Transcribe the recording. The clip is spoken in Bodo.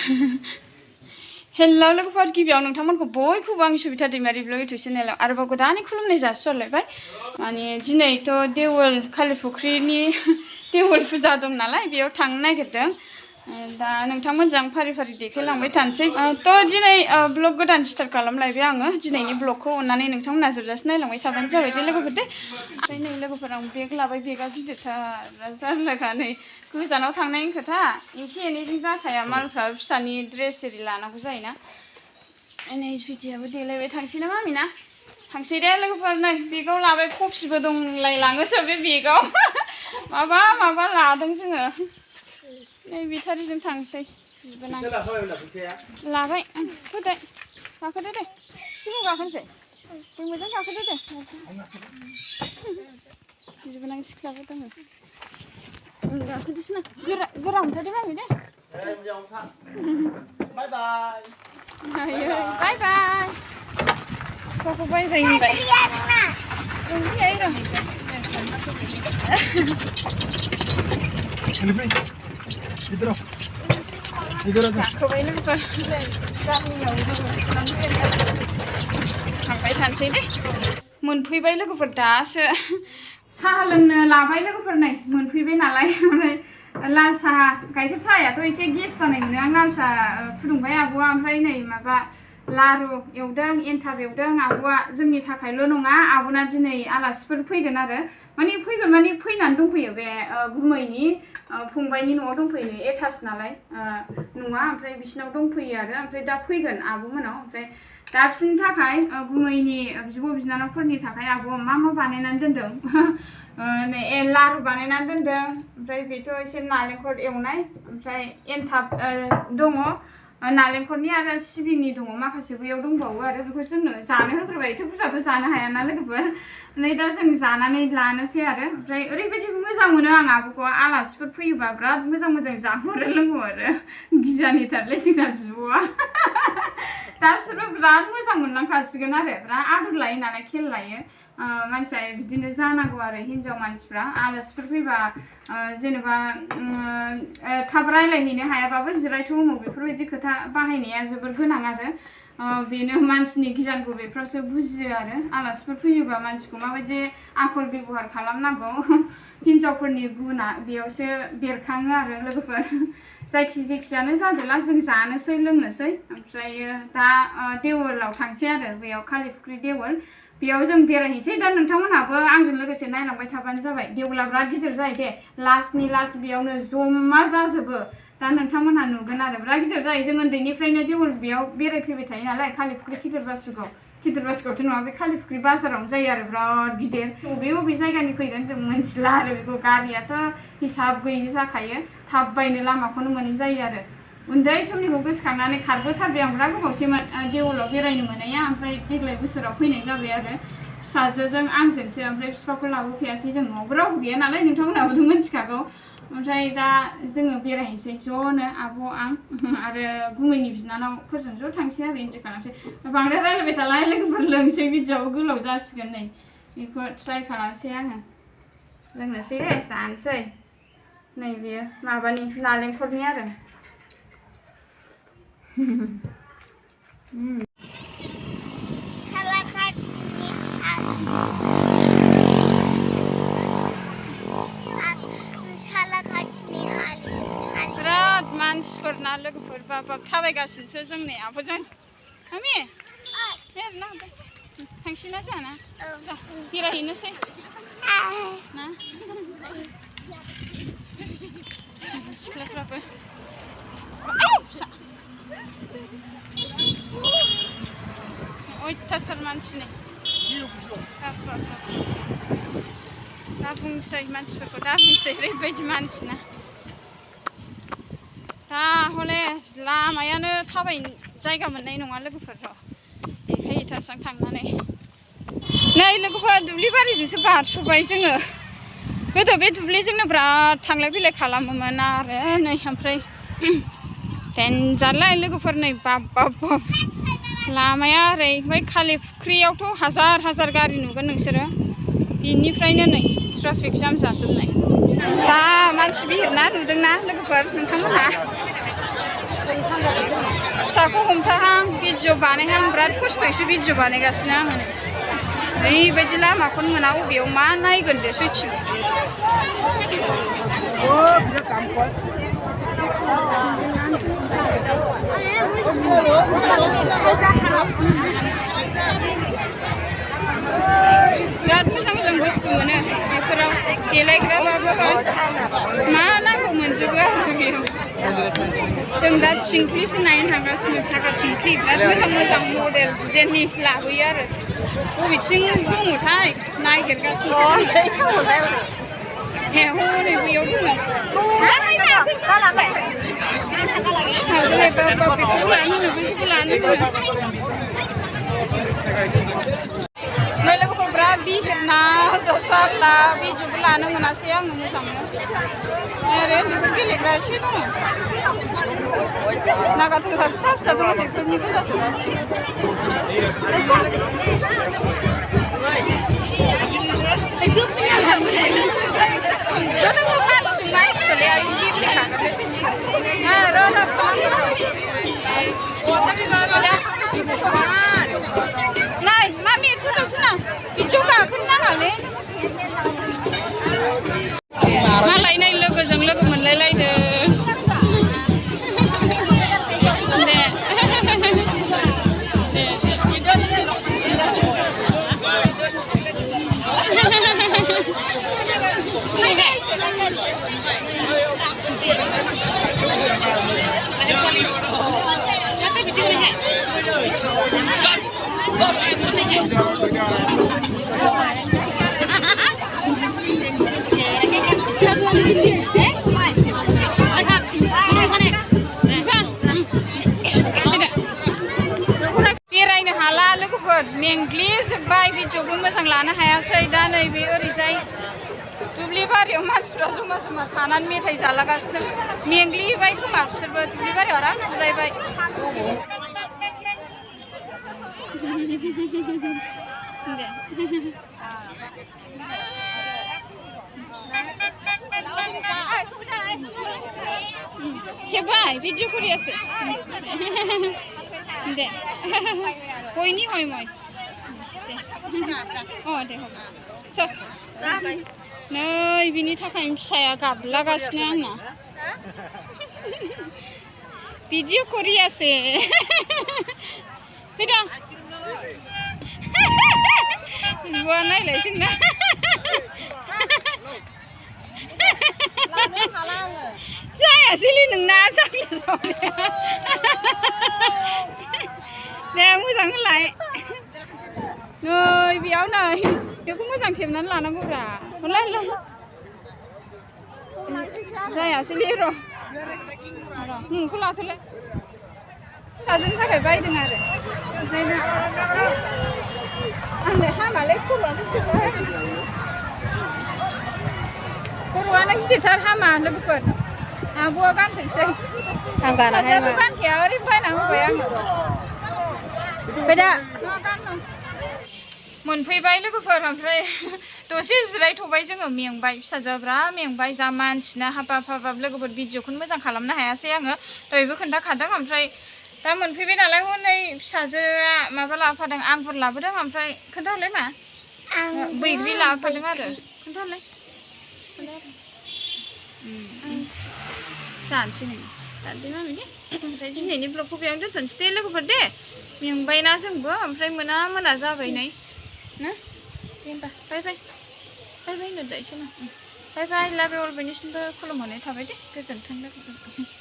हेलौ लोगोफोर गिबियाव नोंथांमोनखौ बयखौबो आंनि sabitadaimaryvlog8040 चेनेलाव आरोबाव गोदानै खुलुमनाय जासिहरलायबाय माने दिनैथ' देवल कालि फुख्रिनि देवल फुजा दं नालाय बेयाव थांनो नागिरदों दा नोंथांमोनजों फारि फारि देखायलांबाय थानोसै थ' दिनै ब्लग गोदान स्टार्ट खालामलायबाय आङो दिनैनि ब्लगखौ अननानै नोंथांमोना जोबजासे नायलांबाय थाबानो जाबाय दे लोगोफोर दे ओमफ्राय नै लोगोफोर आं बेग लाबाय बेगा गिदिरथार जारलाखा नै गोजानाव थांनायनि खोथा एसे एनैजों जाखाया मालफ्रा फिसानि ड्रेस एरि लानांगौ जायोना नै सुइटियाबो देलायबाय थांसै ना मामि ना थांसै दे लोगोफोर नै बेगाव लाबाय कफिबो दंलायलाङोसो बे बेगाव माबा माबा लादों जोङो नै बेटारिजों थांसै लाबाय होदो गाखोदो दे सिगाङाव गाखोनोसै बे मोजां गाखोदो दे जिबनां सिख्लाबो दङ गाखोदोसो ना गोरा हमथा दे मामि दे बाय बाय बाय बाय बिफाखौ बाय बाय होनबाय गाखोबाय लोगोफोर थांबाय थानोसै दे मोनफैबाय लोगोफोर दासो साहा लोंनो लाबाय लोगोफोर नै मोनफैबाय नालाय ओमफ्राय लाल साहा गाइखेर साहायाथ' एसे गेस जानाय मोनो आं लाल साहा फुदुंबाय आब'आ ओमफ्राय नै माबा लारु एवदों एन्थाब एवदों आब'आ जोंनि थाखायल' नङा आब'ना दिनै आलासिफोर फैगोन आरो माने फैनानै दंफैयो बे गुमैनि फंबायनि न'आव दंफैयो एटाच नालाय नङा ओमफ्राय बिसिनाव दंफैयो आरो ओमफ्राय दा फैगोन आब'मोनाव ओमफ्राय दा बिसोरनि थाखाय गुमैनि बिब' बिनानावफोरनि थाखाय आब'आ मा बानायनानै दोनदों नै लारु बानायनानै दोनदों ओमफ्राय बेथ' एसे नालेंखर एवनाय ओमफ्राय एन्थाब दङ नालेंखरनि आरो सिबिंनि दङ माखासे बैयाव दंबावो आरो बेखौ जोंनो जानो होग्रोबाय एथ' बुरजाथ' जानो हायाना लोगोफोर नै दा जों जानानै लानोसै आरो ओमफ्राय ओरैबायदि मोजां मोनो आं आब'खौ आलासिफोर फैयोबा बिराद मोजां मोजां जाहोहरो लोंहोहरो गिजानिथारलै जोंना बिब'आ दा बिसोरबो बिराद मोजां मोनलांखासिगोन आरो बिराद आदर लायो नालाय खेल लायो मानसिया बिदिनो जानांगौ आरो हिन्जाव मानसिफ्रा आलासिफोर फैबा जेनेबा थाब रायलायहैनो हायाबाबो जिरायथ' उनाव बेफोरबायदि खोथा बाहायनाया जोबोर गोनां आरो बेनो मानसिनि गियानखौ बेफोरावसो बुजियो आरो आलासिफोर फैयोबा मानसिखौ माबायदि आखल बेबहार खालामनांगौ हिन्जावफोरनि गुना बेयावसो बेरखाङो आरो लोगोफोर जायखिजायानो जादोला जों जानोसै लोंनोसै ओमफ्रायो दा देवलाव थांसै आरो बेयाव कालि फुख्रि देवल बेयाव जों बेरायहैसै दा नोंथांमोनहाबो आंजों लोगोसे नायलांबाय थाबानो जाबाय देवला बिराद गिदिर जायो दे लास्टनि लास्ट बेयावनो जमा जाजोबो दा नोंथांमोनहा नुगोन आरो बिराद गिदिर जायो जों उन्दैनिफ्रायनो देवल बेयाव बेरायफैबाय थायो नालाय कालि फुख्रि खिदिरबासुगावथ' नङा बे कालि फुख्रि बाजारावनो जायो आरो बिराद गिदिर बबे जायगानि फैगोन जों मिथिला आरो बेखौ गारियाथ' हिसाब गैयि जाखायो थाबायनो लामाखौनो मोनै जायो आरो उन्दै समनिखौ गोसोखांनानै खारबोथारबाय आं बिराद गोबावसैमोन देवलाव बेरायनो मोननाया ओमफ्राय देग्लाय बोसोराव फैनाय जाबाय आरो फिसाजोजों आंजोंसो ओमफ्राय बिफाखौ लाबोफैयासै जों न'आवबो रावबो गैया नालाय नोंथांमोनहाबोथ' मिथिखागौ ओमफ्राय दा जोङो बेरायहैसै ज'नो आब' आं आरो गुमैनि बिनानावफोरजों ज' थांसै आरो इन्जय खालामसै बांद्राय रायलायबाय थालाय लोगोफोर लोंसै भिडिअ'आबो गोलाव जासिगोन नै बेखौ ट्राइ खालामसै आङो लोंनोसै दे जानोसै नै बेयो माबानि नालेंखरनि आरो बिराद मानसिफोर ना लोगोफोर बाब थाबायगासिनोसो जोंनि आब'जों मामि ना थांसै ना जाना बेरायहैनोसै ना सिख्लाफ्राबो अयथासार मानसिनि दा बुंसै मानसिफोरखौ दा बुंसै ओरैबायदि मानसिना दा हले लामायानो थाबायनो जायगा मोननाय नङा लोगोफोरथ' देखायहैथारसां थांनानै नै लोगोफोर दुब्लि बारिजोंसो बारस'बाय जोङो गोदो बे दुब्लिजोंनो बिराद थांलाय फैलाय खालामोमोन आरो नै ओमफ्राय देनजारलाय लोगोफोर नै बाब लामाया ओरै बै कालि फुख्रियावथ' हाजार गारि नुगोन नोंसोरो बिनिफ्रायनो नै ट्राफिक जाम जाजोबनाय जा मानसि बिहिरना नुदोंना लोगोफोर नोंथांमोनहा फिसाखौ हमथाहां भिडिअ बानायहां बिराद खस्थ'यैसो भिडिअ बानायगासिनो आङो ओरैबायदि लामाखौनो मोना अबेयाव मा नायगोन दे सयथिं बिराद मोजां मोजां बुस्थु मोनो बेफोराव देलायग्राबाबो मा नांगौ मोनजोबो आरो बेयाव जों दा थिंख्लिसो नायनो थांगासिनो साखा थिंख्लि बिराद मोजां मोजां मडेल डिजाइननि लाबोयो आरो बबेथिं दङथाय नागिरगासिनो ए हनै बैयाव दङ फिसाजोलाय बाबा बेखौबो लानो होनो बैखौबो लानो होनो नै लोगोफोर बिराद बिहिरना सारला भिडिअबो लानो मोनासै आङो मोजांनो ओरै उन्दैफोर गेलेग्रा एसे दङ नागा थंगा फिसा फिसा दङ उन्दैफोरनि गोजासो गासिबो मानसियालाय आयु गेब्लेखागोनलै सयथिं नाय मामि थ'दोंसोना बिदियाव गाखोनो नाङालै मालाय नै लोगोजों लोगो मोनलायलायदों दे बेरायनो हाला लोगोफोर मेंग्लिजोब्बाय भिडिअबो मोजां लानो हायासै दा नैबे ओरैजाय दुब्लि बारियाव मानसिफ्रा जमा जमा थानानै मेथाइ जालागासिनो मेंग्लिबाय खोमा बिसोरबो दुब्लि बारियाव आराम जिरायबाय खेबाय भिडिअ करियासै दे हयनि हय मय दे नै बिनि थाखाय फिसाया गाबलागासिनो आंना भिडिअ करियासै फैदा जुवा नायलाय जोंना जायासैलै नोंना जागोन दे मोजां होनलाय नै बेयाव नै बेखौ मोजां थेबनानै लानांगौब्रा हरलाय जायासैलै र' नोंखौ लाथ'लाय फिसाजोनि थाखाय बायदों आरो ओमफ्राय दा आंनो हामालै खर'आ गिदिरथार खर'आनो गिदिरथार हामा लोगोफोर आब'आ गानथोंसै फिसाजोआथ' गानखाया ओरैनो बायना होबाय आङो फैदा मोनफैबाय लोगोफोर ओमफ्राय दसे जिरायथ'बाय जोङो मेंबाय फिसाजोआ बिराद मेंबाय जा मानसिना हाबाब हाबाब लोगोफोर भिडिअखौनो मोजां खालामनो हायासै आङो दहायबो खोन्थाखादों ओमफ्राय दा मोनफैबाय नालाय हनै फिसाजोआ माबा लाबोफादों आंगुर लाबोदों ओमफ्राय खोन्थाहरलाय मा बैग्रि लाबोफादों आरो खोन्थाहरलाय जानोसै नोङो जानोसै मामि दे ओमफ्राय दिनैनि ब्लगखौ बेयावनो दोनथ'नोसै दे लोगोफोर दे मेंबायना जोंबो ओमफ्राय मोना जाबाय नै ना दे होमबा बाय बाय होनदो दा एसे ना बाय बाय लाभ इउ अल बयनिसिमबो खुलुमहरनाय थाबाय दे गोजोन्थों लोगोफोर